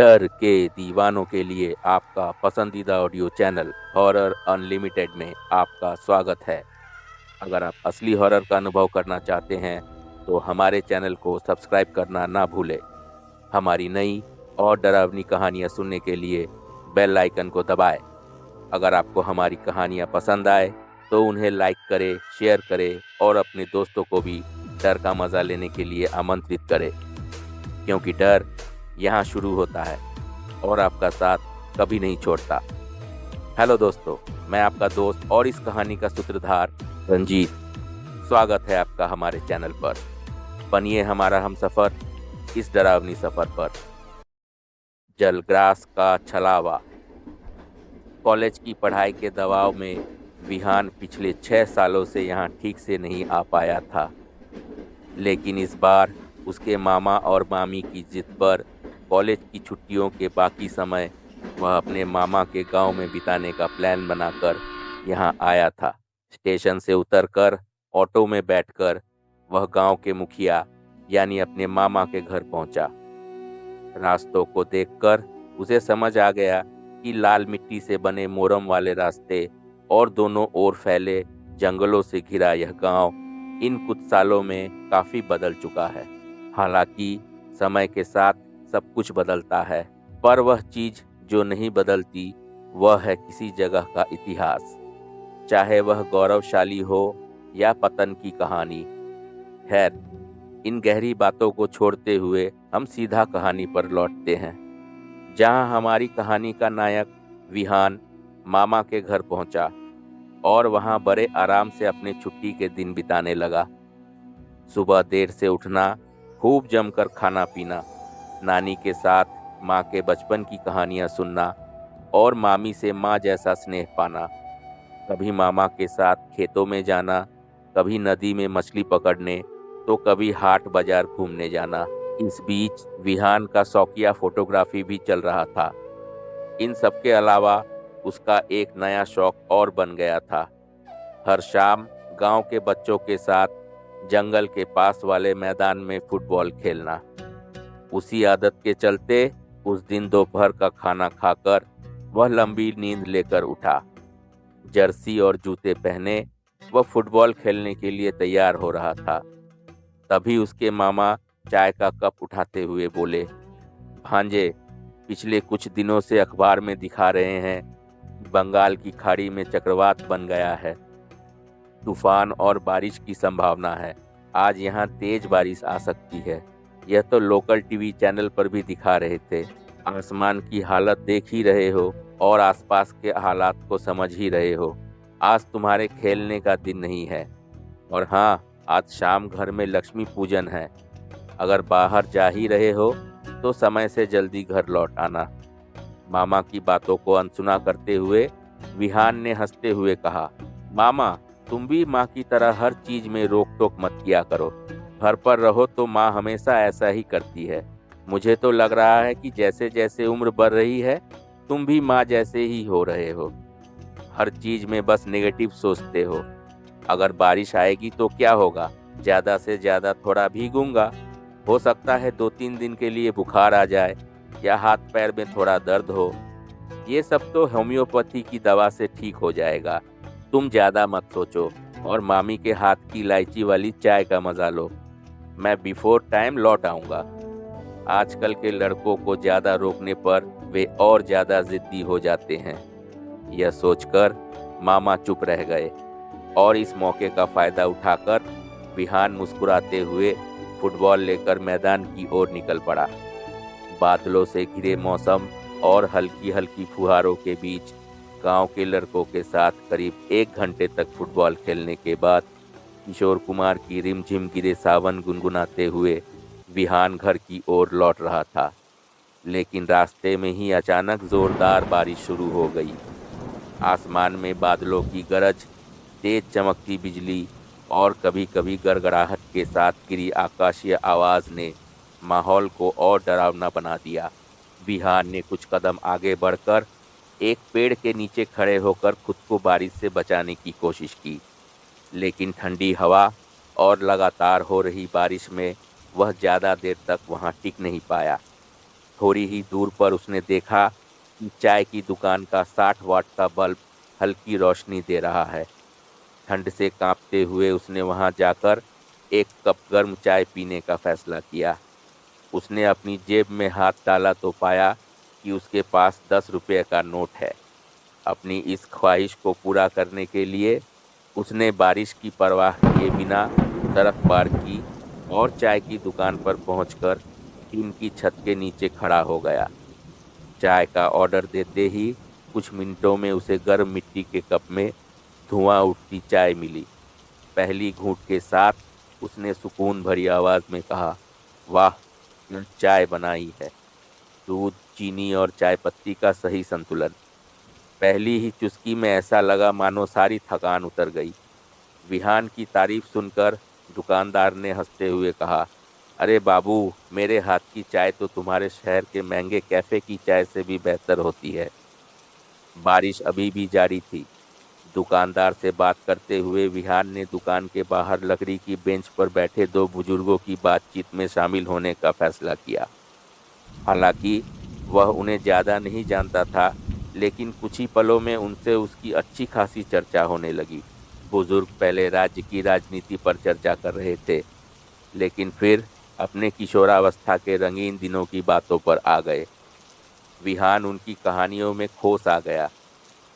डर के दीवानों के लिए आपका पसंदीदा ऑडियो चैनल हॉरर अनलिमिटेड में आपका स्वागत है। अगर आप असली हॉरर का अनुभव करना चाहते हैं तो हमारे चैनल को सब्सक्राइब करना ना भूलें। हमारी नई और डरावनी कहानियाँ सुनने के लिए बेल आइकन को दबाएं। अगर आपको हमारी कहानियाँ पसंद आए तो उन्हें लाइक करें, शेयर करें और अपने दोस्तों को भी डर का मज़ा लेने के लिए आमंत्रित करें, क्योंकि डर यहाँ शुरू होता है और आपका साथ कभी नहीं छोड़ता। हेलो दोस्तों, मैं आपका दोस्त और इस कहानी का सूत्रधार रंजीत। स्वागत है आपका हमारे चैनल पर। बनिए हमारा हमसफर इस डरावनी सफर पर। जलग्रास का छलावा। कॉलेज की पढ़ाई के दबाव में विहान पिछले 6 सालों से यहाँ ठीक से नहीं आ पाया था, लेकिन इस बार उसके मामा और मामी की जिद पर कॉलेज की छुट्टियों के बाकी समय वह अपने मामा के गांव में बिताने का प्लान बनाकर यहाँ आया था। स्टेशन से उतरकर ऑटो में बैठकर वह गांव के मुखिया यानी अपने मामा के घर पहुंचा। रास्तों को देखकर उसे समझ आ गया कि लाल मिट्टी से बने मोरम वाले रास्ते और दोनों ओर फैले जंगलों से घिरा यह गांव इन कुछ सालों में काफी बदल चुका है। हालांकि समय के साथ सब कुछ बदलता है, पर वह चीज जो नहीं बदलती वह है किसी जगह का इतिहास, चाहे वह गौरवशाली हो या पतन की कहानी। खैर, इन गहरी बातों को छोड़ते हुए हम सीधा कहानी पर लौटते हैं, जहां हमारी कहानी का नायक विहान मामा के घर पहुंचा और वहां बड़े आराम से अपने छुट्टी के दिन बिताने लगा। सुबह देर से उठना, खूब जमकर खाना पीना, नानी के साथ माँ के बचपन की कहानियाँ सुनना और मामी से माँ जैसा स्नेह पाना। कभी मामा के साथ खेतों में जाना, कभी नदी में मछली पकड़ने, तो कभी हाट बाजार घूमने जाना। इस बीच विहान का शौकिया फोटोग्राफी भी चल रहा था। इन सब के अलावा उसका एक नया शौक और बन गया था। हर शाम गांव के बच्चों के साथ जंगल के पास वाले मैदान में फुटबॉल खेलना। उसी आदत के चलते उस दिन दोपहर का खाना खाकर वह लंबी नींद लेकर उठा। जर्सी और जूते पहने वह फुटबॉल खेलने के लिए तैयार हो रहा था। तभी उसके मामा चाय का कप उठाते हुए बोले, भांजे, पिछले कुछ दिनों से अखबार में दिखा रहे हैं कि बंगाल की खाड़ी में चक्रवात बन गया है। तूफान और बारिश की संभावना है। आज यहाँ तेज बारिश आ सकती है। यह तो लोकल टीवी चैनल पर भी दिखा रहे थे। आसमान की हालत देख ही रहे हो और आसपास के हालात को समझ ही रहे हो। आज तुम्हारे खेलने का दिन नहीं है। और हाँ, आज शाम घर में लक्ष्मी पूजन है। अगर बाहर जा ही रहे हो तो समय से जल्दी घर लौट आना। मामा की बातों को अनसुना करते हुए विहान ने हंसते हुए कहा, मामा, तुम भी माँ की तरह हर चीज में रोक टोक मत किया करो। घर पर रहो तो माँ हमेशा ऐसा ही करती है। मुझे तो लग रहा है कि जैसे जैसे उम्र बढ़ रही है तुम भी माँ जैसे ही हो रहे हो। हर चीज में बस नेगेटिव सोचते हो। अगर बारिश आएगी तो क्या होगा? ज्यादा से ज्यादा थोड़ा भीगूंगा। हो सकता है 2-3 दिन के लिए बुखार आ जाए या हाथ पैर में थोड़ा दर्द हो। ये सब तो होम्योपैथी की दवा से ठीक हो जाएगा। तुम ज्यादा मत सोचो और मामी के हाथ की इलायची वाली चाय का मजा लो। मैं बिफोर टाइम लौट आऊंगा। आजकल के लड़कों को ज्यादा रोकने पर वे और ज्यादा जिद्दी हो जाते हैं। यह सोचकर मामा चुप रह गए और इस मौके का फायदा उठाकर विहान मुस्कुराते हुए फुटबॉल लेकर मैदान की ओर निकल पड़ा। बादलों से घिरे मौसम और हल्की हल्की फुहारों के बीच गांव के लड़कों के साथ करीब 1 घंटे तक फुटबॉल खेलने के बाद किशोर कुमार की रिमझिम गिरे सावन गुनगुनाते हुए विहान घर की ओर लौट रहा था। लेकिन रास्ते में ही अचानक जोरदार बारिश शुरू हो गई। आसमान में बादलों की गरज, तेज चमकती बिजली और कभी कभी गड़गड़ाहट के साथ गिरी आकाशीय आवाज ने माहौल को और डरावना बना दिया। विहान ने कुछ कदम आगे बढ़कर एक पेड़ के नीचे खड़े होकर खुद को बारिश से बचाने की कोशिश की, लेकिन ठंडी हवा और लगातार हो रही बारिश में वह ज़्यादा देर तक वहां टिक नहीं पाया। थोड़ी ही दूर पर उसने देखा कि चाय की दुकान का 60 वाट का बल्ब हल्की रोशनी दे रहा है। ठंड से कांपते हुए उसने वहां जाकर एक कप गर्म चाय पीने का फैसला किया। उसने अपनी जेब में हाथ डाला तो पाया कि उसके पास 10 रुपये का नोट है। अपनी इस ख्वाहिश को पूरा करने के लिए उसने बारिश की परवाह किए बिना सड़क पार की और चाय की दुकान पर पहुंचकर टीन की छत के नीचे खड़ा हो गया। चाय का ऑर्डर देते ही कुछ मिनटों में उसे गर्म मिट्टी के कप में धुआं उठती चाय मिली। पहली घूंट के साथ उसने सुकून भरी आवाज में कहा, वाह, क्या चाय बनाई है। दूध, चीनी और चाय पत्ती का सही संतुलन। पहली ही चुस्की में ऐसा लगा मानो सारी थकान उतर गई। विहान की तारीफ सुनकर दुकानदार ने हंसते हुए कहा, अरे बाबू, मेरे हाथ की चाय तो तुम्हारे शहर के महंगे कैफे की चाय से भी बेहतर होती है। बारिश अभी भी जारी थी। दुकानदार से बात करते हुए विहान ने दुकान के बाहर लकड़ी की बेंच पर बैठे दो बुजुर्गों की बातचीत में शामिल होने का फैसला किया। हालांकि वह उन्हें ज़्यादा नहीं जानता था, लेकिन कुछ ही पलों में उनसे उसकी अच्छी खासी चर्चा होने लगी। बुजुर्ग पहले राज्य की राजनीति पर चर्चा कर रहे थे, लेकिन फिर अपने किशोरावस्था के रंगीन दिनों की बातों पर आ गए। विहान उनकी कहानियों में खोस आ गया।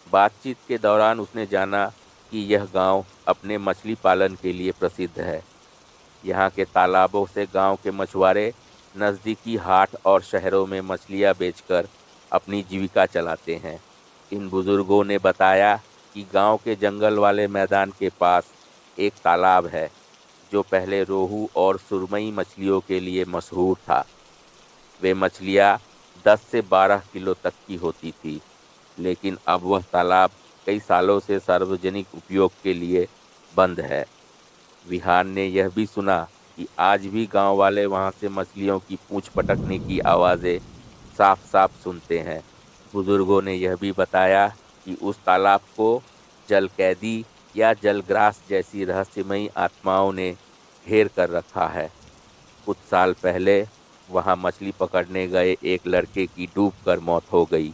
बातचीत के दौरान उसने जाना कि यह गांव अपने मछली पालन के लिए प्रसिद्ध है। यहाँ के तालाबों से गांव के मछुआरे नज़दीकी हाट और शहरों में मछलियाँ बेचकर अपनी जीविका चलाते हैं। इन बुजुर्गों ने बताया कि गांव के जंगल वाले मैदान के पास एक तालाब है, जो पहले रोहू और सुरमई मछलियों के लिए मशहूर था। वे मछलियाँ 10 से 12 किलो तक की होती थी, लेकिन अब वह तालाब कई सालों से सार्वजनिक उपयोग के लिए बंद है। विहान ने यह भी सुना कि आज भी गांव वाले वहां से मछलियों की पूंछ पटकने की आवाज़ें साफ साफ सुनते हैं। बुजुर्गों ने यह भी बताया कि उस तालाब को जलकैदी या जलग्रास जैसी रहस्यमयी आत्माओं ने घेर कर रखा है। कुछ साल पहले वहां मछली पकड़ने गए एक लड़के की डूबकर मौत हो गई।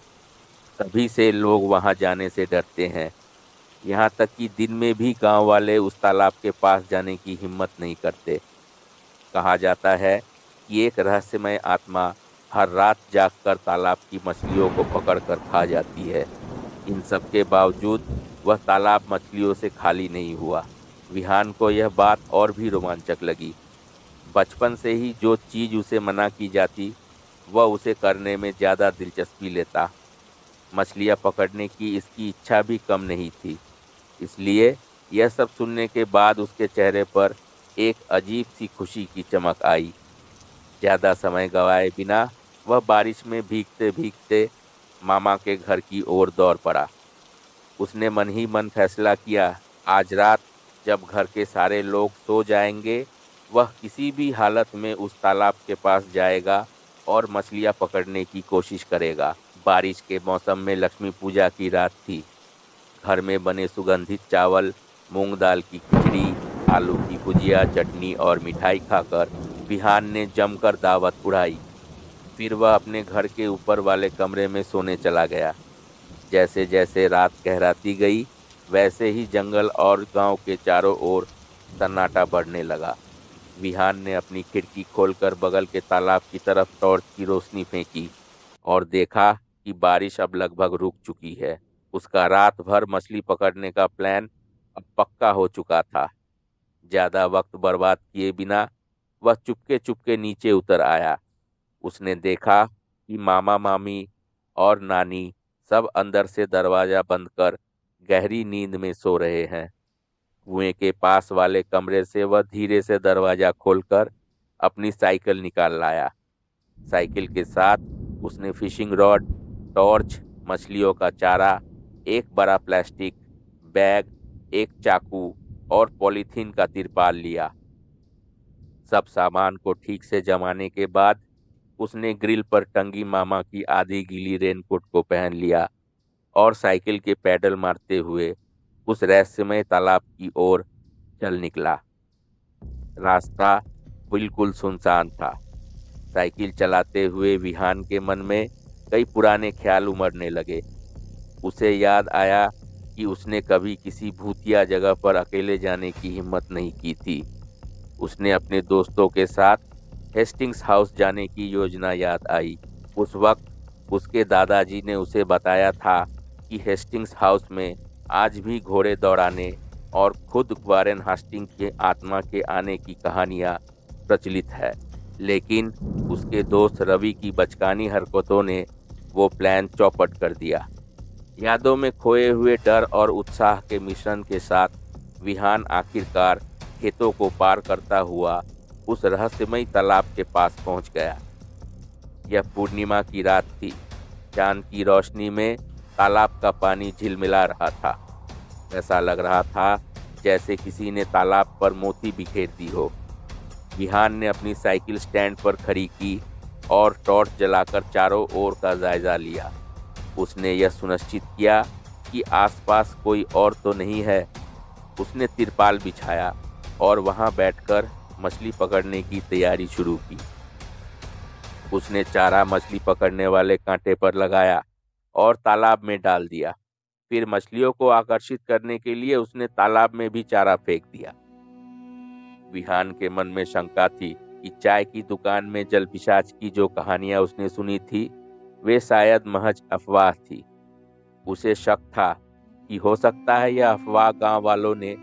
तभी से लोग वहां जाने से डरते हैं। यहाँ तक कि दिन में भी गांव वाले उस तालाब के पास जाने की हिम्मत नहीं करते। कहा जाता है कि एक रहस्यमय आत्मा हर रात जागकर तालाब की मछलियों को पकड़कर खा जाती है। इन सब के बावजूद वह तालाब मछलियों से खाली नहीं हुआ। विहान को यह बात और भी रोमांचक लगी। बचपन से ही जो चीज़ उसे मना की जाती, वह उसे करने में ज़्यादा दिलचस्पी लेता। मछलियाँ पकड़ने की इसकी इच्छा भी कम नहीं थी। इसलिए यह सब सुनने के बाद उसके चेहरे पर एक अजीब सी खुशी की चमक आई। ज़्यादा समय गंवाए बिना वह बारिश में भीगते भीगते मामा के घर की ओर दौड़ पड़ा। उसने मन ही मन फैसला किया, आज रात जब घर के सारे लोग सो जाएंगे, वह किसी भी हालत में उस तालाब के पास जाएगा और मछलियाँ पकड़ने की कोशिश करेगा। बारिश के मौसम में लक्ष्मी पूजा की रात थी। घर में बने सुगंधित चावल, मूंग दाल की खिचड़ी, आलू की भुजिया, चटनी और मिठाई खाकर विहान ने जमकर दावत उड़ाई। फिर वह अपने घर के ऊपर वाले कमरे में सोने चला गया। जैसे जैसे रात गहराती गई, वैसे ही जंगल और गांव के चारों ओर सन्नाटा बढ़ने लगा। विहान ने अपनी खिड़की खोलकर बगल के तालाब की तरफ टॉर्च की रोशनी फेंकी और देखा कि बारिश अब लगभग रुक चुकी है। उसका रात भर मछली पकड़ने का प्लान अब पक्का हो चुका था। ज्यादा वक्त बर्बाद किए बिना वह चुपके चुपके नीचे उतर आया। उसने देखा कि मामा मामी और नानी सब अंदर से दरवाजा बंद कर गहरी नींद में सो रहे हैं। कुएं के पास वाले कमरे से वह धीरे से दरवाजा खोलकर अपनी साइकिल निकाल लाया। साइकिल के साथ उसने फिशिंग रॉड, टॉर्च, मछलियों का चारा, एक बड़ा प्लास्टिक बैग, एक चाकू और पॉलीथीन का तिरपाल लिया। सब सामान को ठीक से जमाने के बाद उसने ग्रिल पर टंगी मामा की आधी गीली रेनकोट को पहन लिया और साइकिल के पैडल मारते हुए उस रहस्यमय तालाब की ओर चल निकला। रास्ता बिल्कुल सुनसान था। साइकिल चलाते हुए विहान के मन में कई पुराने ख्याल उमड़ने लगे। उसे याद आया कि उसने कभी किसी भूतिया जगह पर अकेले जाने की हिम्मत नहीं की थी। उसने अपने दोस्तों के साथ हेस्टिंग्स हाउस जाने की योजना याद आई। उस वक्त उसके दादाजी ने उसे बताया था कि हेस्टिंग्स हाउस में आज भी घोड़े दौड़ाने और खुद वारेन हेस्टिंग के आत्मा के आने की कहानियां प्रचलित है। लेकिन उसके दोस्त रवि की बचकानी हरकतों ने वो प्लान चौपट कर दिया। यादों में खोए हुए डर और उत्साह के मिश्रण के साथ विहान आखिरकार खेतों को पार करता हुआ उस रहस्यमयी तालाब के पास पहुंच गया। यह पूर्णिमा की रात थी। चांद की रोशनी में तालाब का पानी झिलमिला रहा था। ऐसा लग रहा था जैसे किसी ने तालाब पर मोती बिखेर दी हो। विहान ने अपनी साइकिल स्टैंड पर खड़ी की और टॉर्च जलाकर चारों ओर का जायजा लिया। उसने यह सुनिश्चित किया कि आसपास कोई और तो नहीं है। उसने तिरपाल बिछाया और वहां बैठकर मछली पकड़ने की तैयारी शुरू की। उसने चारा मछली पकड़ने वाले कांटे पर लगाया और तालाब में डाल दिया। फिर मछलियों को आकर्षित करने के लिए उसने तालाब में भी चारा फेंक दिया। विहान के मन में शंका थी कि चाय की दुकान में जल पिशाच की जो कहानियां उसने सुनी थी वे शायद महज अफवाह थी। उसे शक था कि हो सकता है यह अफवाह गांव वालों ने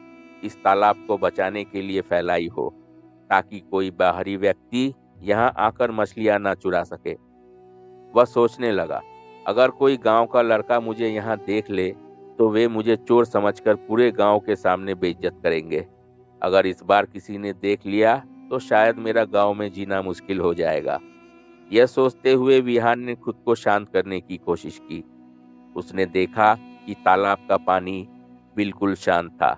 इस तालाब को बचाने के लिए फैलाई हो, ताकि कोई बाहरी व्यक्ति यहां आकर मछलियां न चुरा सके। वह सोचने लगा, अगर कोई गांव का लड़का मुझे यहां देख ले तो वे मुझे चोर समझकर पूरे गांव के सामने बेइज्जत करेंगे। अगर इस बार किसी ने देख लिया तो शायद मेरा गांव में जीना मुश्किल हो जाएगा। यह सोचते हुए विहान ने खुद को शांत करने की कोशिश की। उसने देखा कि तालाब का पानी बिल्कुल शांत था।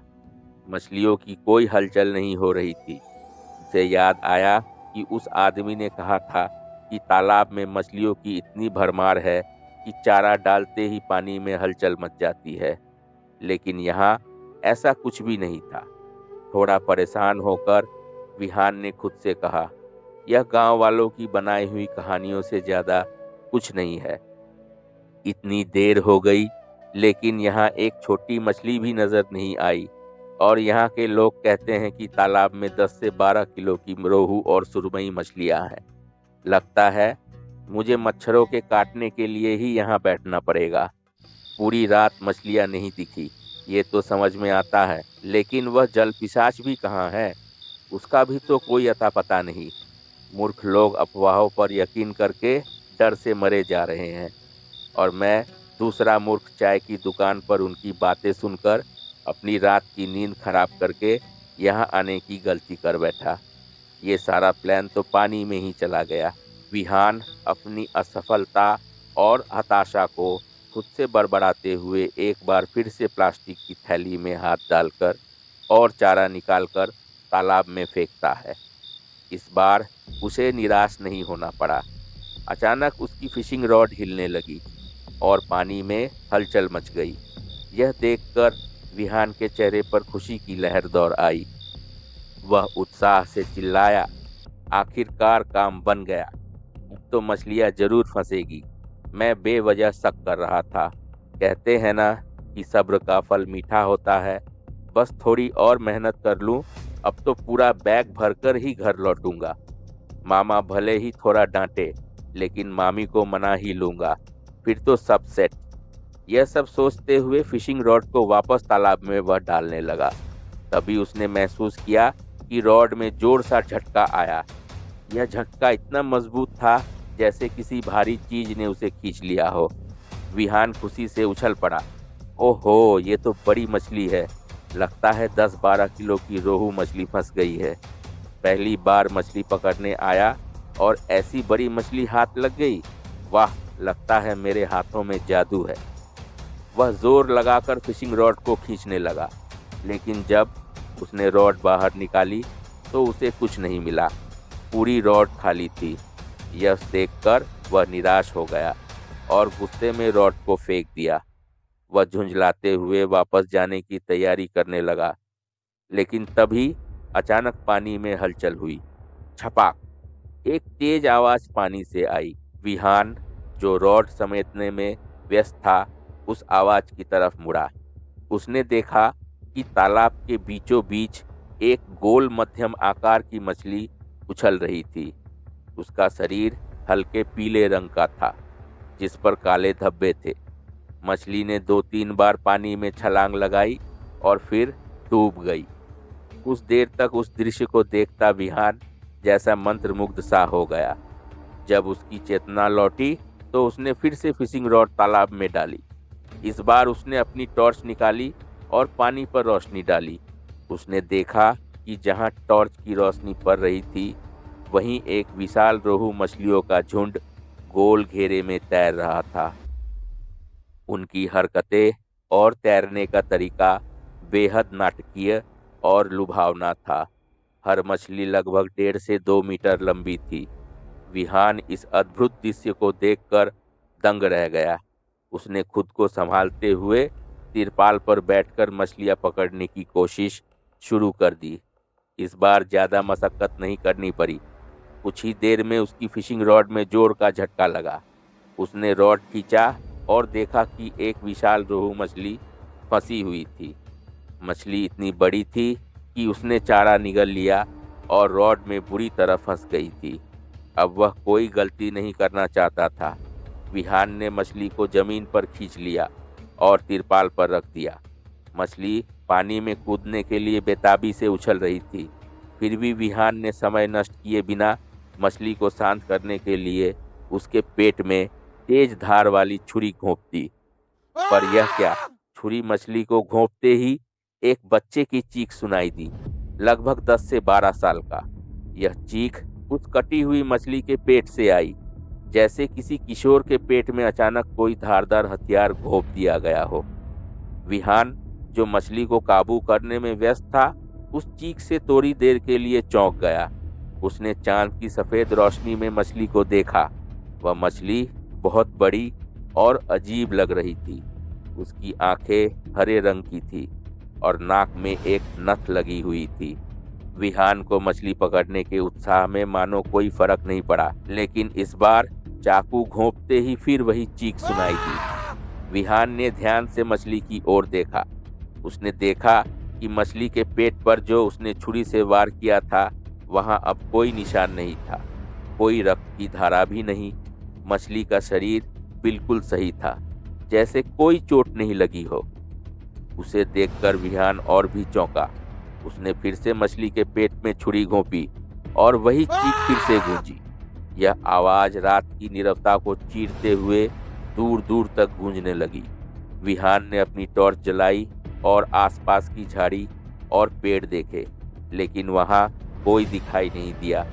मछलियों की कोई हलचल नहीं हो रही थी। उसे याद आया कि उस आदमी ने कहा था कि तालाब में मछलियों की इतनी भरमार है कि चारा डालते ही पानी में हलचल मच जाती है। लेकिन यहाँ ऐसा कुछ भी नहीं था। थोड़ा परेशान होकर विहान ने खुद से कहा, यह गांव वालों की बनाई हुई कहानियों से ज्यादा कुछ नहीं है। इतनी देर हो गई लेकिन यहाँ एक छोटी मछली भी नजर नहीं आई, और यहाँ के लोग कहते हैं कि तालाब में 10 से 12 किलो की रोहू और सुरमई मछलियाँ हैं। लगता है मुझे मच्छरों के काटने के लिए ही यहाँ बैठना पड़ेगा। पूरी रात मछलियाँ नहीं दिखी, ये तो समझ में आता है, लेकिन वह जल पिशाच भी कहाँ है, उसका भी तो कोई अता पता नहीं। मूर्ख लोग अफवाहों पर यकीन करके डर से मरे जा रहे हैं, और मैं दूसरा मूर्ख चाय की दुकान पर उनकी बातें सुनकर अपनी रात की नींद खराब करके यहाँ आने की गलती कर बैठा। ये सारा प्लान तो पानी में ही चला गया। विहान अपनी असफलता और हताशा को खुद से बड़बड़ाते हुए एक बार फिर से प्लास्टिक की थैली में हाथ डालकर और चारा निकालकर तालाब में फेंकता है। इस बार उसे निराश नहीं होना पड़ा। अचानक उसकी फिशिंग रॉड हिलने लगी और पानी में हलचल मच गई। यह देखकर विहान के चेहरे पर खुशी की लहर दौड़ आई। वह उत्साह से चिल्लाया, आखिरकार काम बन गया। अब तो मछलियां जरूर फंसेगी। मैं बेवजह शक कर रहा था। कहते हैं ना कि सब्र का फल मीठा होता है। बस थोड़ी और मेहनत कर लूं, अब तो पूरा बैग भरकर ही घर लौटूंगा। मामा भले ही थोड़ा डांटे, लेकिन मामी को मना ही लूंगा, फिर तो सब सेट। यह सब सोचते हुए फिशिंग रॉड को वापस तालाब में वह डालने लगा। तभी उसने महसूस किया कि रॉड में जोर सा झटका आया। यह झटका इतना मजबूत था जैसे किसी भारी चीज ने उसे खींच लिया हो। विहान खुशी से उछल पड़ा। ओहो, ये तो बड़ी मछली है। लगता है 10-12 किलो की रोहू मछली फंस गई है। पहली बार मछली पकड़ने आया और ऐसी बड़ी मछली हाथ लग गई। वाह, लगता है मेरे हाथों में जादू है। वह जोर लगाकर फिशिंग रॉड को खींचने लगा, लेकिन जब उसने रॉड बाहर निकाली तो उसे कुछ नहीं मिला। पूरी रॉड खाली थी। यह देखकर वह निराश हो गया और गुस्से में रॉड को फेंक दिया। वह झुंझलाते हुए वापस जाने की तैयारी करने लगा, लेकिन तभी अचानक पानी में हलचल हुई। छपाक! एक तेज आवाज पानी से आई। विहान, जो रॉड समेटने में व्यस्त था, उस आवाज की तरफ मुड़ा। उसने देखा कि तालाब के बीचों बीच एक गोल मध्यम आकार की मछली उछल रही थी। उसका शरीर हल्के पीले रंग का था, जिस पर काले धब्बे थे। मछली ने 2-3 बार पानी में छलांग लगाई और फिर डूब गई। कुछ देर तक उस दृश्य को देखता विहान जैसा मंत्रमुग्ध सा हो गया। जब उसकी चेतना लौटी तो उसने फिर से फिशिंग रॉड तालाब में डाली। इस बार उसने अपनी टॉर्च निकाली और पानी पर रोशनी डाली। उसने देखा कि जहां टॉर्च की रोशनी पड़ रही थी, वहीं एक विशाल रोहू मछलियों का झुंड गोल घेरे में तैर रहा था। उनकी हरकतें और तैरने का तरीका बेहद नाटकीय और लुभावना था। हर मछली लगभग 1.5 से 2 मीटर लंबी थी। विहान इस अद्भुत दृश्य को देखकर दंग रह गया। उसने खुद को संभालते हुए तिरपाल पर बैठकर मछलियां पकड़ने की कोशिश शुरू कर दी। इस बार ज्यादा मशक्कत नहीं करनी पड़ी। कुछ ही देर में उसकी फिशिंग रॉड में जोर का झटका लगा। उसने रॉड खींचा और देखा कि एक विशाल रोहू मछली फंसी हुई थी। मछली इतनी बड़ी थी कि उसने चारा निगल लिया और रॉड में बुरी तरह फंस गई थी। अब वह कोई गलती नहीं करना चाहता था। विहान ने मछली को जमीन पर खींच लिया और तिरपाल पर रख दिया। मछली पानी में कूदने के लिए बेताबी से उछल रही थी। फिर भी विहान ने समय नष्ट किए बिना मछली को शांत करने के लिए उसके पेट में तेज धार वाली छुरी घोंप दी। पर यह क्या, छुरी मछली को घोंपते ही एक बच्चे की चीख सुनाई दी, लगभग 10 से 12 साल का। यह चीख उस कटी हुई मछली के पेट से आई, जैसे किसी किशोर के पेट में अचानक कोई धारदार हथियार घोंप दिया गया हो। विहान, जो मछली को काबू करने में व्यस्त था, उस चीख से थोड़ी देर के लिए चौंक गया। उसने चांद की सफेद रोशनी में मछली को देखा। वह मछली बहुत बड़ी और अजीब लग रही थी। उसकी आंखें हरे रंग की थी और नाक में एक नथ लगी हुई थी। विहान को मछली पकड़ने के उत्साह में मानो कोई फर्क नहीं पड़ा, लेकिन इस बार चाकू घोंपते ही फिर वही चीख सुनाई दी। विहान ने ध्यान से मछली की ओर देखा। उसने देखा कि मछली के पेट पर जो उसने छुरी से वार किया था, वहां अब कोई निशान नहीं था, कोई रक्त की धारा भी नहीं। मछली का शरीर बिल्कुल सही था, जैसे कोई चोट नहीं लगी हो। उसे देखकर विहान और भी चौंका। उसने फिर से मछली के पेट में छुरी घोंपी और वही चीख फिर से गूंजी। यह आवाज रात की नीरवता को चीरते हुए दूर दूर तक गूंजने लगी। विहान ने अपनी टॉर्च जलाई और आसपास की झाड़ी और पेड़ देखे, लेकिन वहां कोई दिखाई नहीं दिया।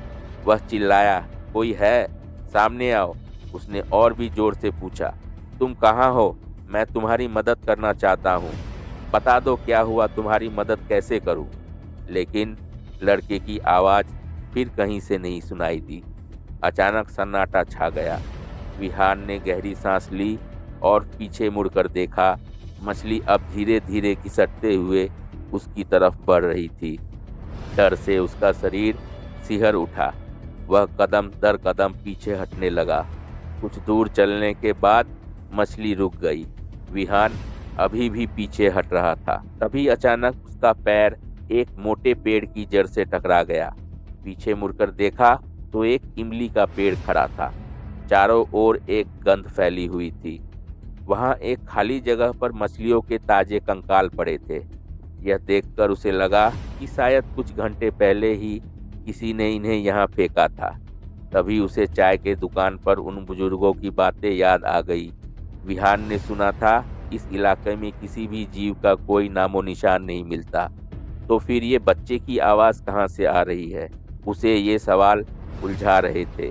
वह चिल्लाया, कोई है? सामने आओ। उसने और भी जोर से पूछा, तुम कहाँ हो? मैं तुम्हारी मदद करना चाहता हूँ। बता दो क्या हुआ, तुम्हारी मदद कैसे करूँ? लेकिन लड़के की आवाज़ फिर कहीं से नहीं सुनाई दी। अचानक सन्नाटा छा गया। विहान ने गहरी सांस ली और पीछे मुड़कर देखा। मछली अब धीरे धीरे घिसटते हुए उसकी तरफ बढ़ रही थी। डर से उसका शरीर सिहर उठा। वह कदम दर कदम पीछे हटने लगा। कुछ दूर चलने के बाद मछली रुक गई। विहान अभी भी पीछे हट रहा था। तभी अचानक उसका पैर एक मोटे पेड़ की जड़ से टकरा गया। पीछे मुड़कर देखा तो एक इमली का पेड़ खड़ा था। चारों ओर एक गंध फैली हुई थी। वहां एक खाली जगह पर मछलियों के ताजे कंकाल पड़े थे। यह देखकर उसे लगा कि शायद कुछ घंटे पहले ही किसी ने इन्हें यहाँ फेंका था। तभी उसे चाय के दुकान पर उन बुजुर्गों की बातें याद आ गई। विहान ने सुना था इस इलाके में किसी भी जीव का कोई नामो निशान नहीं मिलता, तो फिर ये बच्चे की आवाज़ कहाँ से आ रही है? उसे ये सवाल उलझा रहे थे।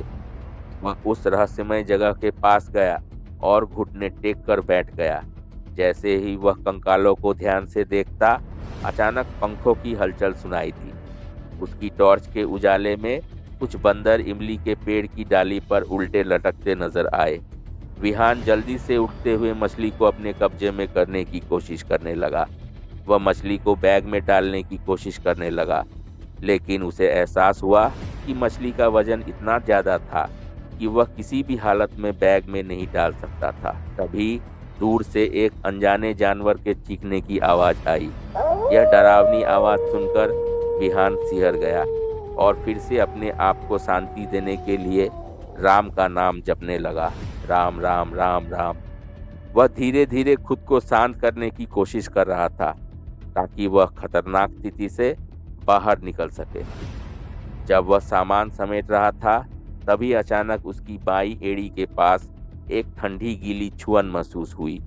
वह उस रहस्यमय जगह के पास गया और घुटने टेक कर बैठ गया। जैसे ही वह कंकालों को ध्यान से देखता, अचानक पंखों की हलचल सुनाई दी। उसकी टॉर्च के उजाले में कुछ बंदर इमली के पेड़ की डाली पर उल्टे लटकते नजर आए। विहान जल्दी से उठते हुए मछली को अपने कब्जे में करने की कोशिश करने लगा। वह मछली को बैग में डालने की कोशिश करने लगा, लेकिन उसे एहसास हुआ कि मछली का वजन इतना ज्यादा था कि वह किसी भी हालत में बैग में नहीं डाल सकता था। तभी दूर से एक अनजाने जानवर के चीखने की आवाज आई। यह डरावनी आवाज सुनकर विहान सिहर गया और फिर से अपने आप को शांति देने के लिए राम का नाम जपने लगा। राम राम राम राम। वह धीरे धीरे खुद को शांत करने की कोशिश कर रहा था ताकि वह खतरनाक स्थिति से बाहर निकल सके। जब वह सामान समेट रहा था तभी अचानक उसकी बाईं एड़ी के पास एक ठंडी गीली छुअन महसूस हुई।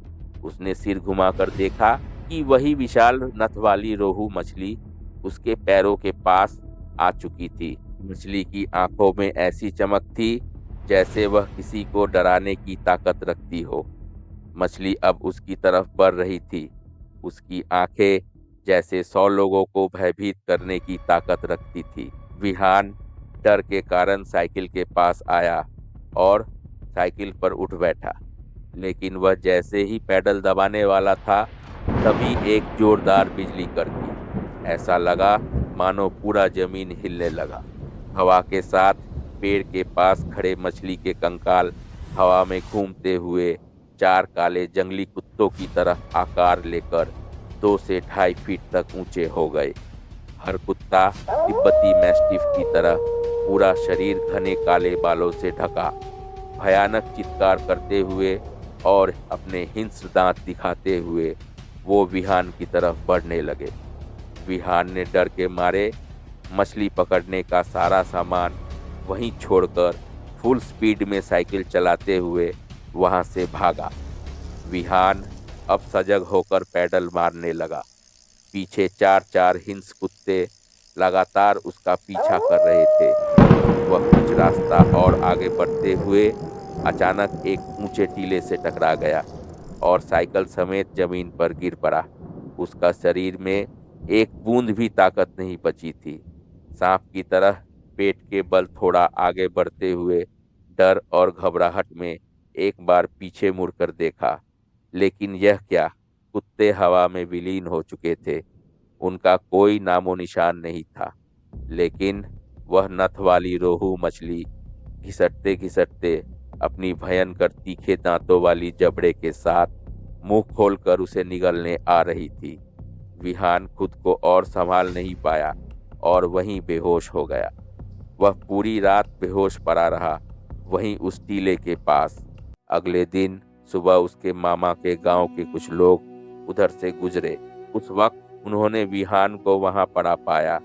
उसने सिर घुमाकर देखा कि वही विशाल नथ वाली रोहू मछली उसके पैरों के पास आ चुकी थी। मछली की आंखों में ऐसी चमक थी जैसे वह किसी को डराने की ताकत रखती हो। मछली अब उसकी तरफ बढ़ रही थी। उसकी आंखें जैसे 100 लोगों को भयभीत करने की ताकत रखती थी। विहान डर के कारण साइकिल के पास आया और साइकिल पर उठ बैठा, लेकिन वह जैसे ही पैडल दबाने वाला था तभी एक जोरदार बिजली कड़की। ऐसा लगा मानो पूरा जमीन हिलने लगा। हवा के साथ पेड़ के पास खड़े मछली के कंकाल हवा में घूमते हुए 4 काले जंगली कुत्तों की तरह आकार लेकर 2 से 2.5 फीट तक ऊंचे हो गए। हर कुत्ता तिब्बती मैस्टिफ की तरह, पूरा शरीर घने काले बालों से ढका, भयानक चित्कार करते हुए और अपने हिंस्र दांत दिखाते हुए वो विहान की तरफ बढ़ने लगे। विहान ने डर के मारे मछली पकड़ने का सारा सामान वहीं छोड़कर फुल स्पीड में साइकिल चलाते हुए वहां से भागा। विहान अब सजग होकर पैडल मारने लगा। पीछे 4 हिंस कुत्ते लगातार उसका पीछा कर रहे थे। वह कुछ रास्ता और आगे बढ़ते हुए अचानक एक ऊंचे टीले से टकरा गया और साइकिल समेत जमीन पर गिर पड़ा। उसका शरीर में एक बूंद भी ताकत नहीं बची थी। सांप की तरह पेट के बल थोड़ा आगे बढ़ते हुए डर और घबराहट में एक बार पीछे मुड़कर देखा, लेकिन यह क्या, कुत्ते हवा में विलीन हो चुके थे। उनका कोई नामो निशान नहीं था। लेकिन वह नथ वाली रोहू मछली घिसटते घिसटते अपनी भयंकर तीखे दांतों वाली जबड़े के साथ मुंह खोलकर उसे निगलने आ रही थी। विहान खुद को और संभाल नहीं पाया और वहीं बेहोश हो गया। वह पूरी रात बेहोश पड़ा रहा, वहीं उस टीले के पास। अगले दिन सुबह उसके मामा के गांव के कुछ लोग उधर से गुजरे। उस वक्त उन्होंने विहान को वहां पड़ा पाया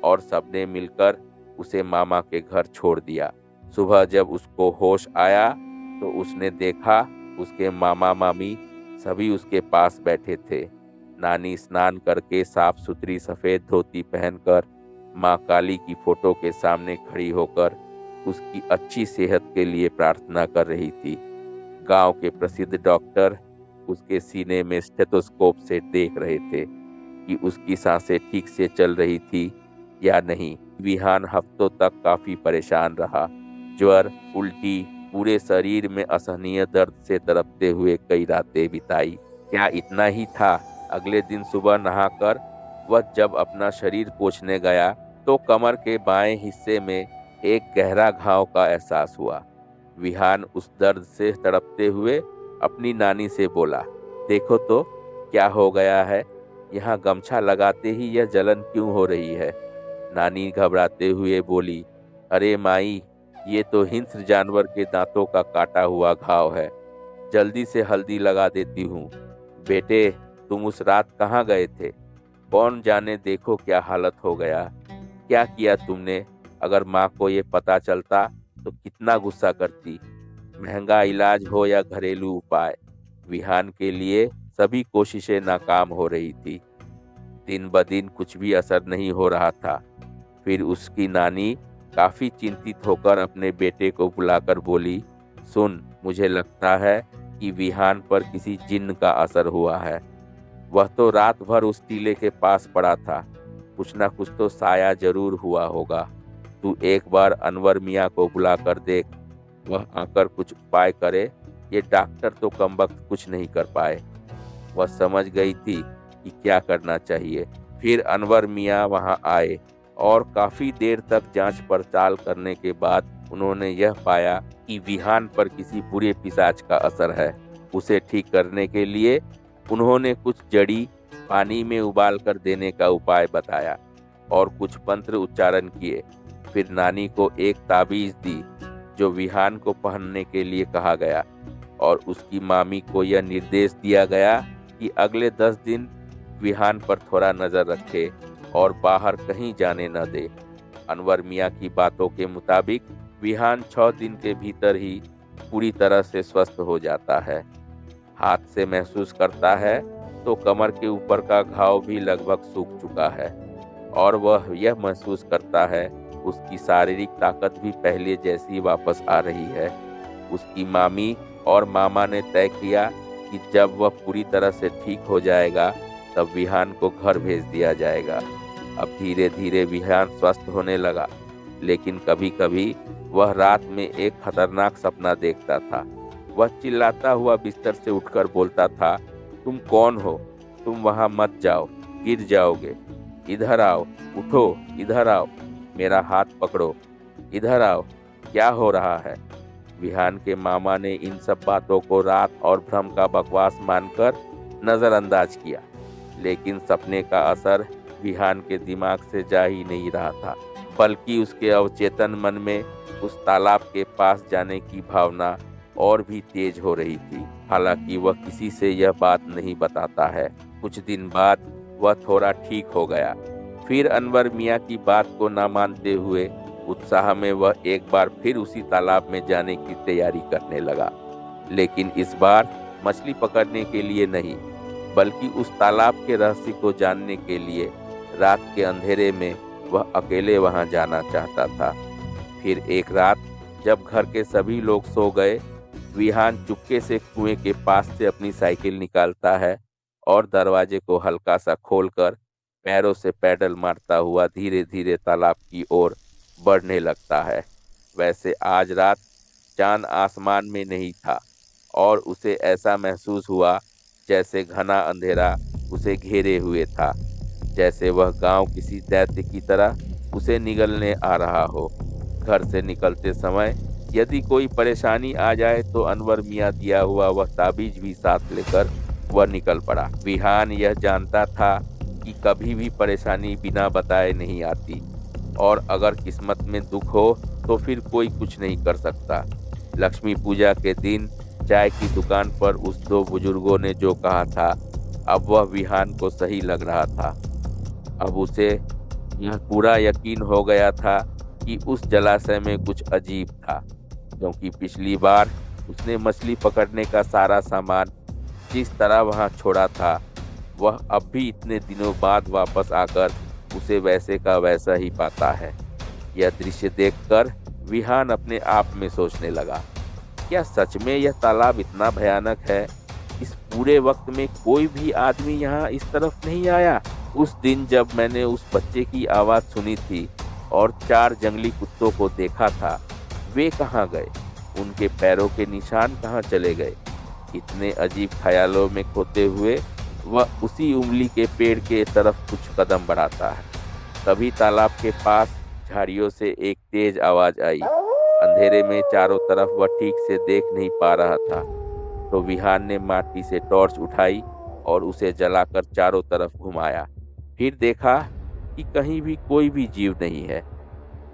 और सबने मिलकर उसे मामा के घर छोड़ दिया। सुबह जब उसको होश आया तो उसने देखा उसके मामा मामी सभी उसके पास बैठे थे। नानी स्नान करके साफ सुथरी सफेद धोती पहनकर माँ काली की फोटो के सामने खड़ी होकर उसकी अच्छी सेहत के लिए प्रार्थना कर रही थी। गांव के प्रसिद्ध डॉक्टर उसके सीने में स्टेथोस्कोप से देख रहे थे कि उसकी सांसें ठीक से चल रही थी या नहीं। विहान हफ्तों तक काफी परेशान रहा। ज्वर, उल्टी, पूरे शरीर में असहनीय दर्द से तड़पते हुए कई रातें बिताई। क्या इतना ही था? अगले दिन सुबह नहाकर वह जब अपना शरीर पोंछने गया तो कमर के बाएं हिस्से में एक गहरा घाव का एहसास हुआ। विहान उस दर्द से तड़पते हुए अपनी नानी से बोला, देखो तो क्या हो गया है, यहाँ गमछा लगाते ही यह जलन क्यों हो रही है। नानी घबराते हुए बोली, अरे माई, ये तो हिंस्र जानवर के दांतों का काटा हुआ घाव है, जल्दी से हल्दी लगा देती हूँ। बेटे, तुम उस रात कहाँ गए थे? कौन जाने देखो क्या हालत हो गया। क्या किया तुमने? अगर माँ को ये पता चलता तो कितना गुस्सा करती। महंगा इलाज हो या घरेलू उपाय, विहान के लिए सभी कोशिशें नाकाम हो रही थी। दिन ब दिन कुछ भी असर नहीं हो रहा था। फिर उसकी नानी काफी चिंतित होकर अपने बेटे को बुलाकर बोली, सुन, मुझे लगता है कि विहान पर किसी जिन्न का असर हुआ है। वह तो रात भर उस टीले के पास पड़ा था, कुछ ना कुछ तो साया जरूर हुआ होगा। तू एक बार अनवर मियाँ को बुला कर देख, वह आकर कुछ उपाय करे। ये डॉक्टर तो कमबख्त कुछ नहीं कर पाए। वह समझ गई थी कि क्या करना चाहिए। फिर अनवर मियाँ वहां आए और काफी देर तक जांच पड़ताल करने के बाद उन्होंने यह पाया कि विहान पर किसी बुरे पिशाच का असर है। उसे ठीक करने के लिए उन्होंने कुछ जड़ी पानी में उबाल कर देने का उपाय बताया और कुछ मंत्र उच्चारण किए। फिर नानी को एक ताबीज दी जो विहान को पहनने के लिए कहा गया और उसकी मामी को यह निर्देश दिया गया कि अगले 10 दिन विहान पर थोड़ा नजर रखे और बाहर कहीं जाने न दे। अनवर मियाँ की बातों के मुताबिक विहान 6 दिन के भीतर ही पूरी तरह से स्वस्थ हो जाता है। हाथ से महसूस करता है तो कमर के ऊपर का घाव भी लगभग सूख चुका है और वह यह महसूस करता है उसकी शारीरिक ताकत भी पहले जैसी वापस आ रही है। उसकी मामी और मामा ने तय किया कि जब वह पूरी तरह से ठीक हो जाएगा तब विहान को घर भेज दिया जाएगा। अब धीरे धीरे विहान स्वस्थ होने लगा, लेकिन कभी कभी वह रात में एक खतरनाक सपना देखता था। वह चिल्लाता हुआ बिस्तर से उठकर बोलता था, तुम कौन हो? तुम वहां मत जाओ, गिर जाओगे। इधर आओ, उठो, इधर आओ, मेरा हाथ पकड़ो, इधर आओ, क्या हो रहा है? विहान के मामा ने इन सब बातों को रात और भ्रम का बकवास मानकर नजरअंदाज किया, लेकिन सपने का असर विहान के दिमाग से जा ही नहीं रहा था, बल्कि उसके अवचेतन मन में उस तालाब के पास जाने की भावना और भी तेज हो रही थी। हालांकि वह किसी से यह बात नहीं बताता है। कुछ दिन बाद वह थोड़ा ठीक हो गया। फिर अनवर मियाँ की बात को न मानते हुए उत्साह में वह एक बार फिर उसी तालाब में जाने की तैयारी करने लगा, लेकिन इस बार मछली पकड़ने के लिए नहीं, बल्कि उस तालाब के रहस्य को जानने के लिए। रात के अंधेरे में वह अकेले वहां जाना चाहता था। फिर एक रात जब घर के सभी लोग सो गए, विहान चुपके से कुएं के पास से अपनी साइकिल निकालता है और दरवाजे को हल्का सा खोलकर पैरों से पैडल मारता हुआ धीरे धीरे तालाब की ओर बढ़ने लगता है। वैसे आज रात चांद आसमान में नहीं था और उसे ऐसा महसूस हुआ जैसे घना अंधेरा उसे घेरे हुए था, जैसे वह गांव किसी दैत्य की तरह उसे निगलने आ रहा हो। घर से निकलते समय यदि कोई परेशानी आ जाए तो अनवर मियाँ दिया हुआ वह ताबीज भी साथ लेकर वह निकल पड़ा। विहान यह जानता था कि कभी भी परेशानी बिना बताए नहीं आती और अगर किस्मत में दुख हो तो फिर कोई कुछ नहीं कर सकता। लक्ष्मी पूजा के दिन चाय की दुकान पर उस दो बुजुर्गों ने जो कहा था, अब वह विहान को सही लग रहा था। अब उसे यह पूरा यकीन हो गया था कि उस जलाशय में कुछ अजीब था, क्योंकि पिछली बार उसने मछली पकड़ने का सारा सामान जिस तरह वहां छोड़ा था, वह अब भी इतने दिनों बाद वापस आकर उसे वैसे का वैसा ही पाता है। यह दृश्य देखकर विहान अपने आप में सोचने लगा, क्या सच में यह तालाब इतना भयानक है? इस पूरे वक्त में कोई भी आदमी यहाँ इस तरफ नहीं आया। उस दिन जब मैंने उस बच्चे की आवाज सुनी थी और 4 जंगली कुत्तों को देखा था, वे कहाँ गए? उनके पैरों के निशान कहाँ चले गए? इतने अजीब ख्यालों में खोते हुए वह उसी उंगली के पेड़ के तरफ कुछ कदम बढ़ाता है। तभी तालाब के पास झाड़ियों से एक तेज आवाज आई। अंधेरे में चारों तरफ वह ठीक से देख नहीं पा रहा था, तो विहान ने माटी से टॉर्च उठाई और उसे जलाकर चारों तरफ घुमाया। फिर देखा कि कहीं भी कोई भी जीव नहीं है।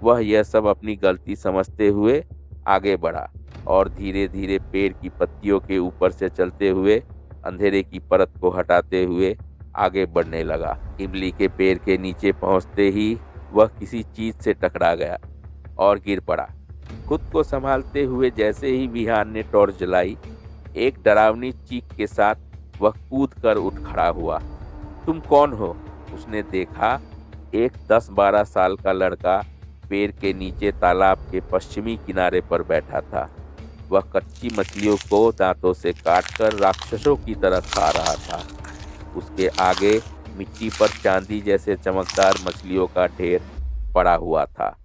वह यह सब अपनी गलती समझते हुए आगे बढ़ा और धीरे धीरे पेड़ की पत्तियों के ऊपर से चलते हुए अंधेरे की परत को हटाते हुए आगे बढ़ने लगा। इमली के पेड़ के नीचे पहुंचते ही वह किसी चीज से टकरा गया और गिर पड़ा। खुद को संभालते हुए जैसे ही विहान ने टॉर्च जलाई, एक डरावनी चीख के साथ वह कूद कर उठ खड़ा हुआ। तुम कौन हो? उसने देखा, एक 10-12 साल का लड़का पेड़ के नीचे तालाब के पश्चिमी किनारे पर बैठा था। वह कच्ची मछलियों को दांतों से काटकर राक्षसों की तरह खा रहा था। उसके आगे मिट्टी पर चांदी जैसे चमकदार मछलियों का ढेर पड़ा हुआ था।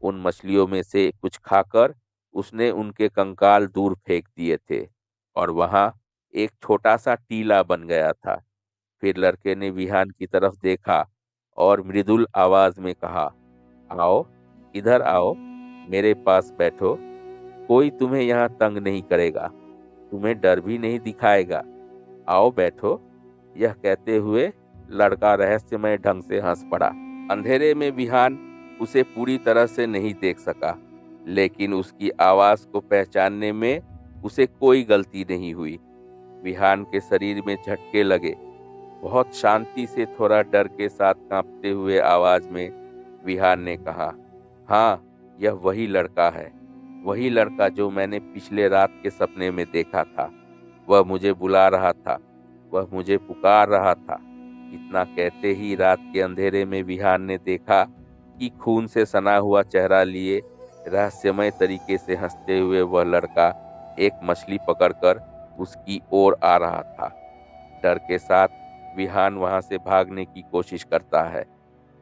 उन मछलियों में से कुछ खाकर उसने उनके कंकाल दूर फेंक दिए थे और वहां एक छोटा सा टीला बन गया था। फिर लड़के ने विहान की तरफ देखा और मृदुल आवाज में कहा, आओ, इधर आओ, मेरे पास बैठो। कोई तुम्हें यहाँ तंग नहीं करेगा, तुम्हें डर भी नहीं दिखाएगा। आओ बैठो। यह कहते हुए लड़का रहस्यमय ढंग से हंस पड़ा। अंधेरे में विहान उसे पूरी तरह से नहीं देख सका, लेकिन उसकी आवाज को पहचानने में उसे कोई गलती नहीं हुई। विहान के शरीर में झटके लगे। बहुत शांति से, थोड़ा डर के साथ कांपते हुए आवाज में विहान ने कहा, हाँ, यह वही लड़का है, वही लड़का जो मैंने पिछले रात के सपने में देखा था। वह मुझे बुला रहा था, वह मुझे पुकार रहा था। इतना कहते ही रात के अंधेरे में विहान ने देखा कि खून से सना हुआ चेहरा लिए रहस्यमय तरीके से हंसते हुए वह लड़का एक मछली पकड़कर उसकी ओर आ रहा था। डर के साथ विहान वहां से भागने की कोशिश करता है,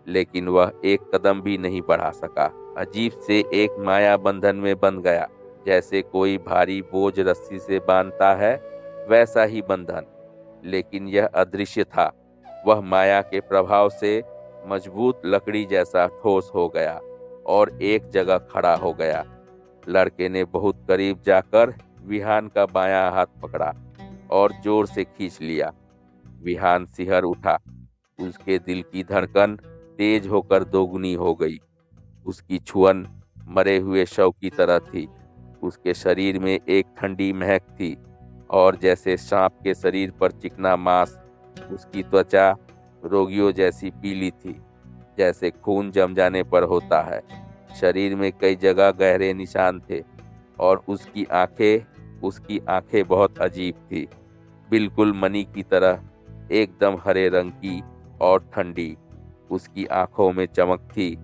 लेकिन वह एक कदम भी नहीं बढ़ा सका। अजीब से एक माया बंधन में बंध गया, जैसे कोई भारी बोझ रस्सी से बांधता है, वैसा ही बंधन। लेकिन यह अदृश्य था। वह माया के प्रभाव से मजबूत लकड़ी जैसा ठोस हो गया और एक जगह खड़ा हो गया। लड़के ने बहुत करीब जाकर विहान का बायां हाथ पकड़ा और जोर से खींच लिया। विहान सिहर उठा। उसके दिल की धड़कन तेज होकर दोगुनी हो गई। उसकी छुअन मरे हुए शव की तरह थी। उसके शरीर में एक ठंडी महक थी और जैसे सांप के शरीर पर चिकना मांस। उसकी त्वचा रोगियों जैसी पीली थी, जैसे खून जम जाने पर होता है। शरीर में कई जगह गहरे निशान थे और उसकी आंखें बहुत अजीब थी, बिल्कुल मणि की तरह, एकदम हरे रंग की और ठंडी। उसकी आंखों में चमक थी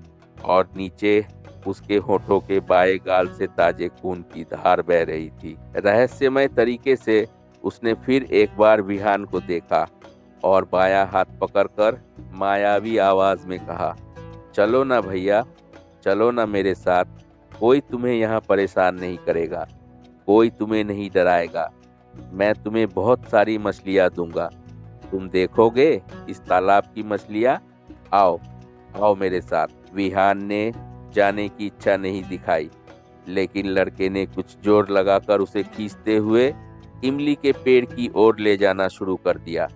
और नीचे उसके होठों के बाएं गाल से ताजे खून की धार बह रही थी। रहस्यमय तरीके से उसने फिर एक बार विहान को देखा और बायां हाथ पकड़कर मायावी आवाज में कहा, चलो ना भैया, चलो ना मेरे साथ। कोई तुम्हें यहाँ परेशान नहीं करेगा, कोई तुम्हें नहीं डराएगा। मैं तुम्हें बहुत सारी मछलियाँ दूंगा। तुम देखोगे इस तालाब की मछलियाँ। आओ, आओ मेरे साथ। विहान ने जाने की इच्छा नहीं दिखाई, लेकिन लड़के ने कुछ जोर लगाकर उसे खींचते हुए इमली के पेड़ की ओर ले जाना शुरू कर दिया।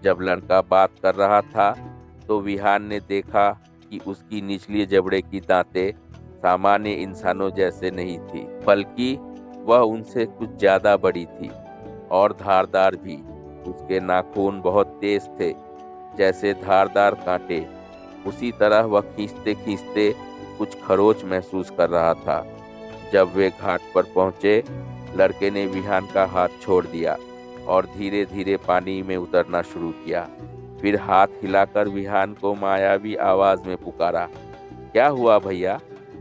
जब लड़का बात कर रहा था तो विहान ने देखा कि उसकी निचली जबड़े की दांतें सामान्य इंसानों जैसे नहीं थी, बल्कि वह उनसे कुछ ज्यादा बड़ी थी और धारदार भी। उसके नाखून बहुत तेज थे, जैसे धारदार कांटे। उसी तरह वह खींचते खींचते कुछ खरोच महसूस कर रहा था। जब वे घाट पर पहुंचे, लड़के ने विहान का हाथ छोड़ दिया और धीरे धीरे पानी में उतरना शुरू किया। फिर हाथ हिलाकर विहान को मायावी आवाज में पुकारा, क्या हुआ भैया,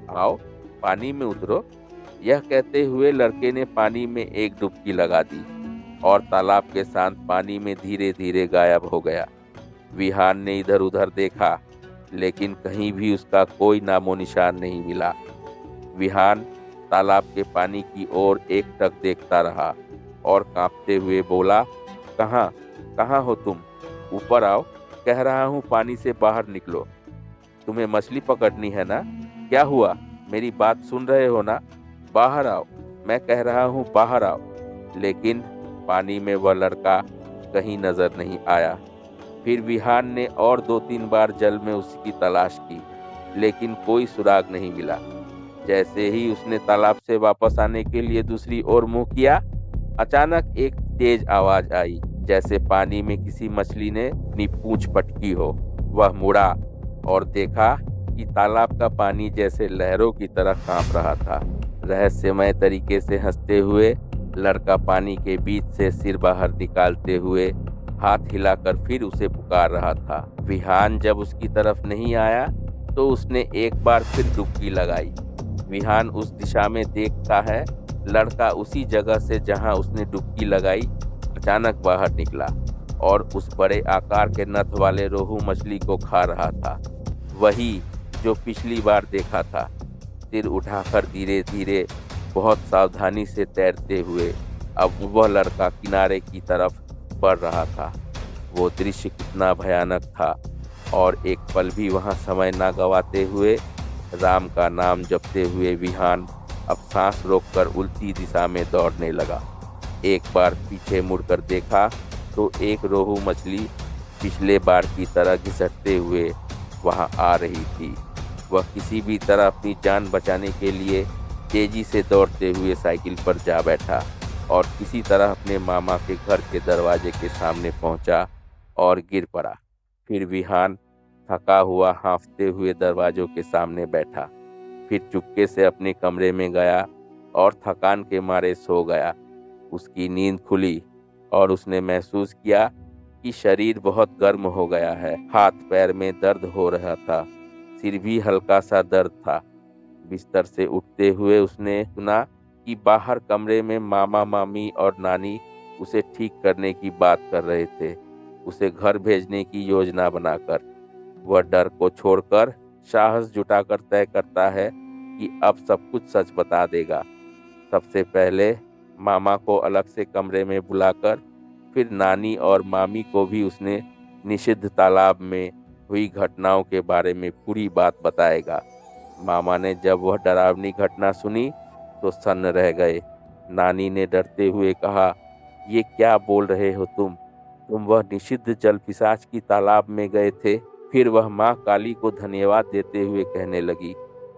आओ पानी में उतरो। यह कहते हुए लड़के ने पानी में एक डुबकी लगा दी और तालाब के शांत पानी में धीरे धीरे गायब हो गया। विहान ने इधर उधर देखा, लेकिन कहीं भी उसका कोई नामो निशान नहीं मिला। विहान तालाब के पानी की ओर एकटक देखता रहा और कांपते हुए बोला, कहाँ हो तुम? ऊपर आओ, कह रहा हूँ पानी से बाहर निकलो। तुम्हें मछली पकड़नी है ना? क्या हुआ, मेरी बात सुन रहे हो ना? बाहर आओ, मैं कह रहा हूँ बाहर आओ। लेकिन पानी में वह लड़का कहीं नजर नहीं आया। फिर विहान ने और 2-3 बार जल में उसकी तलाश की, लेकिन कोई सुराग नहीं मिला। जैसे ही उसने तालाब से वापस आने के लिए दूसरी ओर मुंह किया, अचानक एक तेज आवाज आई, जैसे पानी में किसी मछली ने अपनी पूंछ पटकी हो। वह मुड़ा और देखा कि तालाब का पानी जैसे लहरों की तरह कांप रहा था। रहस्यमय तरीके से हंसते हुए लड़का पानी के बीच से सिर बाहर निकालते हुए हाथ हिलाकर फिर उसे पुकार रहा था। विहान जब उसकी तरफ नहीं आया तो उसने एक बार फिर डुबकी लगाई। विहान उस दिशा में देखता है। लड़का उसी जगह से जहां उसने डुबकी लगाई अचानक बाहर निकला और उस बड़े आकार के नथ वाले रोहू मछली को खा रहा था, वही जो पिछली बार देखा था। सिर उठाकर धीरे धीरे बहुत सावधानी से तैरते हुए अब वह लड़का किनारे की तरफ बढ़ रहा था। वो दृश्य कितना भयानक था, और एक पल भी वहां समय ना गवाते हुए राम का नाम जपते हुए विहान अब सांस रोककर उल्टी दिशा में दौड़ने लगा। एक बार पीछे मुड़कर देखा तो एक रोहू मछली पिछले बार की तरह घिसटते हुए वहां आ रही थी। वह किसी भी तरह अपनी जान बचाने के लिए तेजी से दौड़ते हुए साइकिल पर जा बैठा और किसी तरह अपने मामा के घर के दरवाजे के सामने पहुंचा और गिर पड़ा। फिर विहान थका हुआ हांफते हुए दरवाजों के सामने बैठा, फिर चुपके से अपने कमरे में गया और थकान के मारे सो गया। उसकी नींद खुली और उसने महसूस किया कि शरीर बहुत गर्म हो गया है। हाथ पैर में दर्द हो रहा था, सिर भी हल्का सा दर्द था। बिस्तर से उठते हुए उसने सुना कि बाहर कमरे में मामा मामी और नानी उसे ठीक करने की बात कर रहे थे, उसे घर भेजने की योजना बनाकर। वह डर को छोड़कर साहस जुटाकर तय करता है कि अब सब कुछ सच बता देगा। सबसे पहले मामा को अलग से कमरे में बुलाकर फिर नानी और मामी को भी उसने निषिद्ध तालाब में हुई घटनाओं के बारे में पूरी बात बताएगा। मामा ने जब वह डरावनी घटना सुनी तो सन्न रह गए। नानी ने डरते हुए कहा, ये क्या बोल रहे हो तुम वह निषिद्ध जल पिशाच की तालाब में गए थे? फिर वह माँ काली को धन्यवाद देते हुए कहने लगी,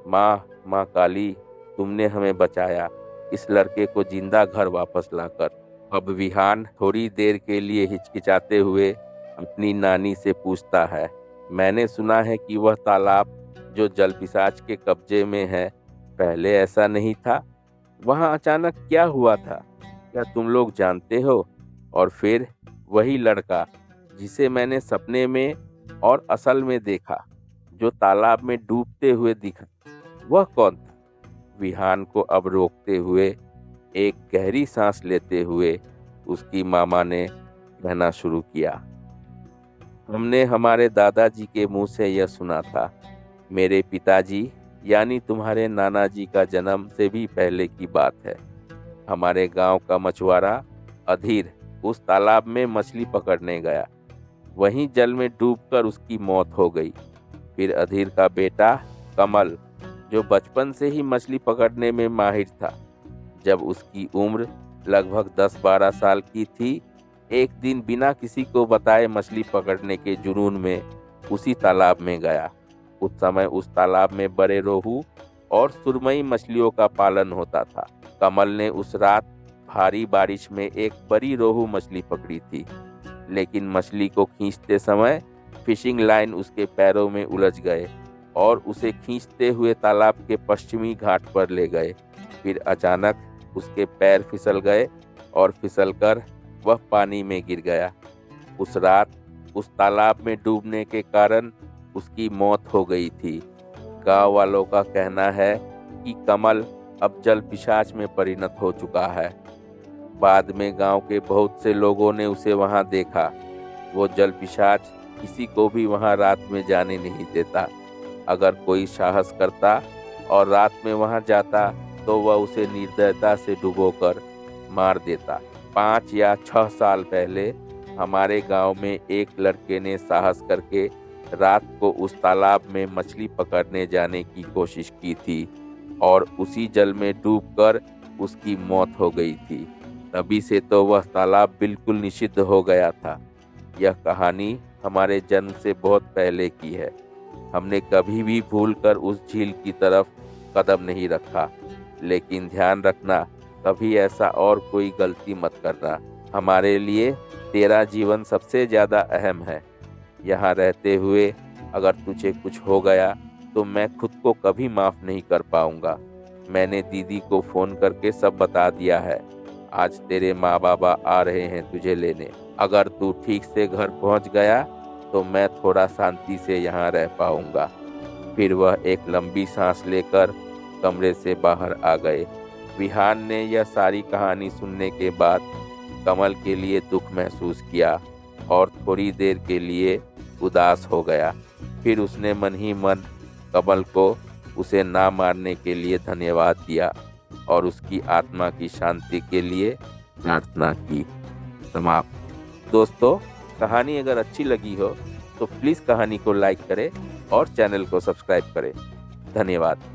माँ काली, तुमने हमें बचाया, इस लड़के को जिंदा घर वापस लाकर। अब विहान थोड़ी देर के लिए हिचकिचाते हुए अपनी नानी से पूछता है, मैंने सुना है कि वह तालाब जो जल पिशाच के कब्जे में है, पहले ऐसा नहीं था। वहां अचानक क्या हुआ था? क्या तुम लोग जानते हो? और फिर वही लड़का जिसे मैंने सपने में और असल में देखा, जो तालाब में डूबते हुए दिखा, वह कौन था? विहान को अब रोकते हुए एक गहरी सांस लेते हुए उसकी मामा ने कहना शुरू किया, हमने हमारे दादाजी के मुंह से यह सुना था। मेरे पिताजी यानी तुम्हारे नाना जी का जन्म से भी पहले की बात है। हमारे गांव का मछुआरा अधीर उस तालाब में मछली पकड़ने गया, वहीं जल में डूबकर उसकी मौत हो गई। फिर अधीर का बेटा कमल, जो बचपन से ही मछली पकड़ने में माहिर था, जब उसकी उम्र लगभग 10-12 साल की थी, एक दिन बिना किसी को बताए मछली पकड़ने के जुनून में उसी तालाब में गया। उस समय उस तालाब में बड़े रोहू और सुरमई मछलियों का पालन होता था। कमल ने उस रात भारी बारिश में एक बड़ी रोहू मछली पकड़ी थी, लेकिन मछली को खींचते समय फिशिंग लाइन उसके पैरों में उलझ गए और उसे खींचते हुए तालाब के पश्चिमी घाट पर ले गए। फिर अचानक उसके पैर फिसल गए और फिसलकर वह पानी में गिर गया। उस रात उस तालाब में डूबने के कारण उसकी मौत हो गई थी। गांव वालों का कहना है कि कमल अब जल पिशाच में परिणत हो चुका है। बाद में गांव के बहुत से लोगों ने उसे वहां देखा। वो जल पिशाच किसी को भी वहां रात में जाने नहीं देता। अगर कोई साहस करता और रात में वहां जाता तो वह उसे निर्दयता से डुबोकर मार देता। 5 या 6 साल पहले हमारे गांव में एक लड़के ने साहस करके रात को उस तालाब में मछली पकड़ने जाने की कोशिश की थी और उसी जल में डूबकर उसकी मौत हो गई थी। तभी से तो वह तालाब बिल्कुल निषिद्ध हो गया था। यह कहानी हमारे जन्म से बहुत पहले की है। हमने कभी भी भूलकर उस झील की तरफ कदम नहीं रखा, लेकिन ध्यान रखना, कभी ऐसा और कोई गलती मत करना। हमारे लिए तेरा जीवन सबसे ज़्यादा अहम है। यहाँ रहते हुए अगर तुझे कुछ हो गया तो मैं खुद को कभी माफ़ नहीं कर पाऊँगा। मैंने दीदी को फ़ोन करके सब बता दिया है। आज तेरे माँ बाबा आ रहे हैं तुझे लेने। अगर तू ठीक से घर पहुँच गया तो मैं थोड़ा शांति से यहाँ रह पाऊँगा। फिर वह एक लंबी सांस लेकर कमरे से बाहर आ गए। विहान ने यह सारी कहानी सुनने के बाद कमल के लिए दुख महसूस किया और थोड़ी देर के लिए उदास हो गया। फिर उसने मन ही मन कमल को उसे ना मारने के लिए धन्यवाद दिया और उसकी आत्मा की शांति के लिए प्रार्थना की। समाप्त। दोस्तों, कहानी अगर अच्छी लगी हो तो प्लीज़ कहानी को लाइक करें और चैनल को सब्सक्राइब करें। धन्यवाद।